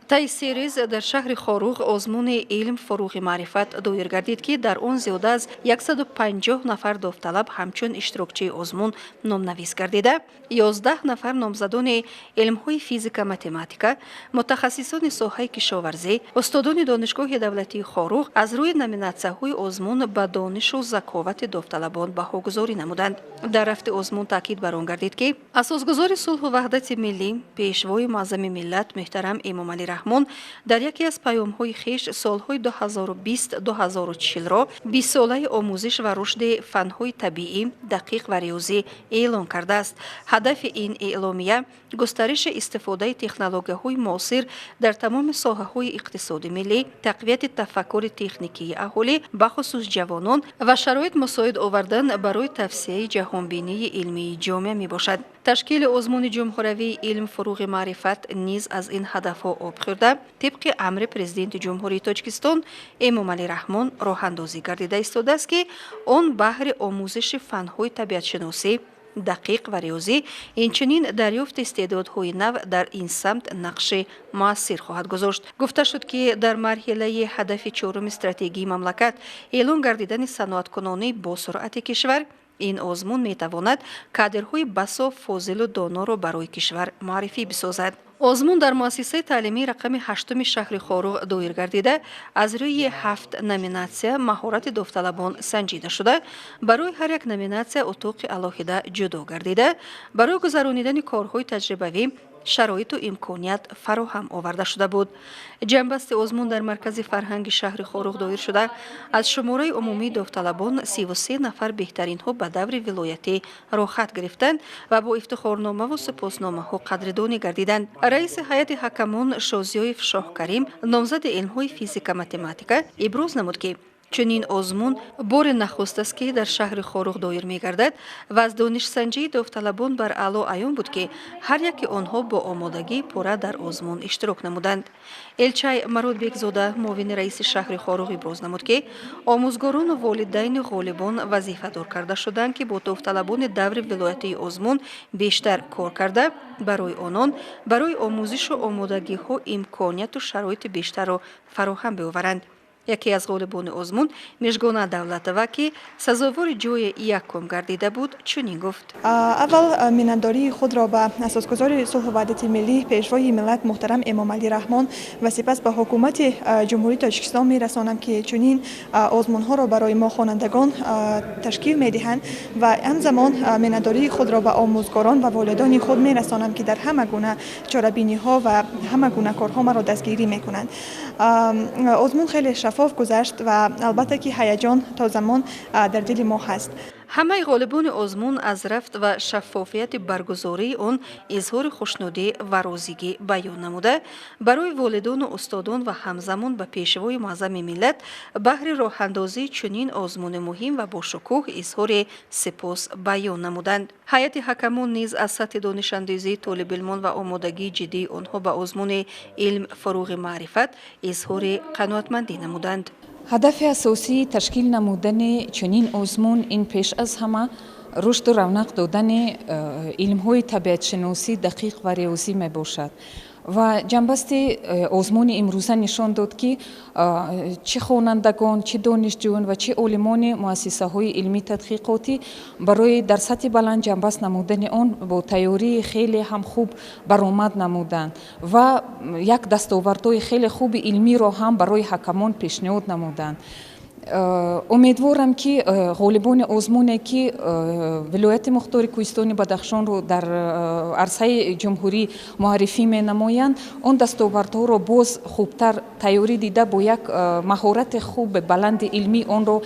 طی سیریز در شهر خاروغ آزمون علم فروغ معرفت دایر گردید که در آن زیاده از 150 نفر داوطلب همچون اشتراکچی آزمون نامنویس گردیده، 11 نفر نامزدان علم‌های فیزیک متماتیکا، متخصصان ساحه کشاورزی، استادان دانشگاه دولتی خاروغ از روی نامیناسی‌های آزمون به دانش و ذکاوت داوطلبان بهاگذاری نمودند. در رفت آزمون تاکید بر آن گردید که اساسگزار صلح و وحدت ملی پیشوای معظم ملت محترم امام علی رحمان در یکی از پیام‌های خویش سال‌های 2020-2040 را 20 ساله آموزش و رشد فن‌های طبیعی، دقیق و ریاضی اعلام کرده است. هدف این اعلامیه گسترش استفاده تکنولوژی‌های معاصر در تمام ساحه‌های اقتصاد ملی، تقویت تفکر تکنیکی اهالی بخصوص جوانان و شرایط مساعد آوردن برای توسعه جهانبینی علمی جامع میباشد. تشکیل آزمون جمهوری علم فروغ معرفت نیز از این هدف‌ها آب خورده طبق امر پرزیدنت جمهوری تاجیکستان امام علی رحمان راه اندازی گردیده ایستاده است که آن بهر آموزش فن‌های طبیعت شناسی، دقیق و ریاضی اینچنین دریافت استعدادهای نو در این سمت نقش مؤثر خواهد گذاشت. گفته شد که در مرحله هدف چهارم استراتژی مملکت اعلان گردیدن صنعت‌کنانی با سرعت کشور، این آزمون می تواند کادرهای بسا فاضل و دانا را برای کشور معرفی بسازد. آزمون در مؤسسه تعلیمی رقم 8 شهر خاروغ دایر گردیده از روی 7 نامیناسیا مهارت داوطلبان سنجیده شده. برای هر یک نامیناسیا اتاق علاهده جدا گردیده برای گذرانیدن کارهای تجربوی شرایط و امکانیت فراهم آورده شده بود. جنبست آزمون در مرکز فرهنگ شهر خاروغ دایر شده از شماره عمومی داوطلبان 33 نفر بهترین ها به دور ولایتی را خط گرفتند و با افتخارنامه و سپاسنامه ها قدردانی گردیدند. رئیس هیئت حکمان شازیایف شاه کریم نامزد علم‌های فیزیک متماتیکا ابراز نمود که چنین آزمون بار نخست است که در شهر خاروغ دایر می گردد و از دانش سنجی داوطلبان بر اعلی عیان بود که هر یک آنها با آمادگی پوره در آزمون اشتراک نمودند. الچه مرود بیگزاده معاون رئیس شهر خاروغ ابراز نمود که آموزگاران و والدین غالبان وظیفه دار کرده شدند که با داوطلبان دور ولایتی آزمون بیشتر کار کرده برای آنان برای آموزش و آمادگی ها امکانیت و شرایط بیشتر را فراهم بیاورند. یکی از غالبان آزمون مژگان دولت‌وا که سزاوار جای یکم گردیده بود چنین گفت: اول مننداری خود را به اساسگزار صلح و وحدت ملی پیشوای ملت محترم امام علی رحمان و سپس به حکومت جمهوری تاجیکستان میرسانم که چنین آزمون ها را برای ما خوانندگان تشکیل میدهند و همزمان مننداری خود را به آموزگاران و والدان خود میرسانم که در همه گونه چاره‌بینی ها و همه گونه کارها مرا دستگیری میکنند. آزمون خیلی شفاف گذشت و البته که هیجان تا زمان در دل ما هست. همه غالبان آزمون از رفت و شفافیت برگزاری آن اظهار خوشنودی و راضیگی بیان نموده برای والدان و استادان و همزمان به پیشوای معظم ملت بهر راه اندازی چنین آزمون مهم و با شکوه اظهار سپاس بیان نمودند. هیئت حکمان نیز از سطح دانش اندازی طالب علمان و آمادگی جدی آنها به آزمون علم فروغ معرفت اظهار قناعتمندی نمودند. هدف اساسی تشکیل نمودن چنین آزمون این پیش از همه رشد و رونق دادن علم‌های طبیعت شناسی دقیق و ریاضی می باشد و جنبست آزمون امروزه نشان داد که چه خوانندگان، چه دانشجویان و چه عالمان مؤسسه های علمی تحقیقاتی برای در سطح بلند جنبست نمودن آن با تیاری خیلی هم خوب برآمد نمودند و یک دستاوردهای خیلی خوب علمی را هم برای حکمان پیشنهاد نمودند. امیدوارم که غالبان آزمونی که ولایت مختار کوهستان بدخشان رو در عرصه جمهوری معرفی می نمایند آن دستاوردها را باز خوبتر تیاری دیده با یک مهارت خوب بلند علمی آن را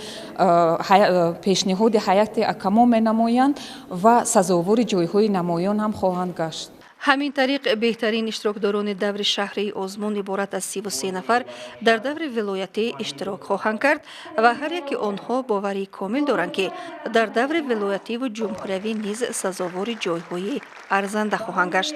پیشنهاد هیئت حکمان می نمایند و سزاوار جایهای نمایان هم خواهند گشت. همین طریق بهترین اشتراکداران دور شهری آزمون عبارت از 33 نفر در دور ولایتی اشتراک خواهند کرد و هر یک آنها باوری کامل دارند که در دور ولایتی و جمهوری نیز سزاوار جایهای ارزنده خواهند گشت.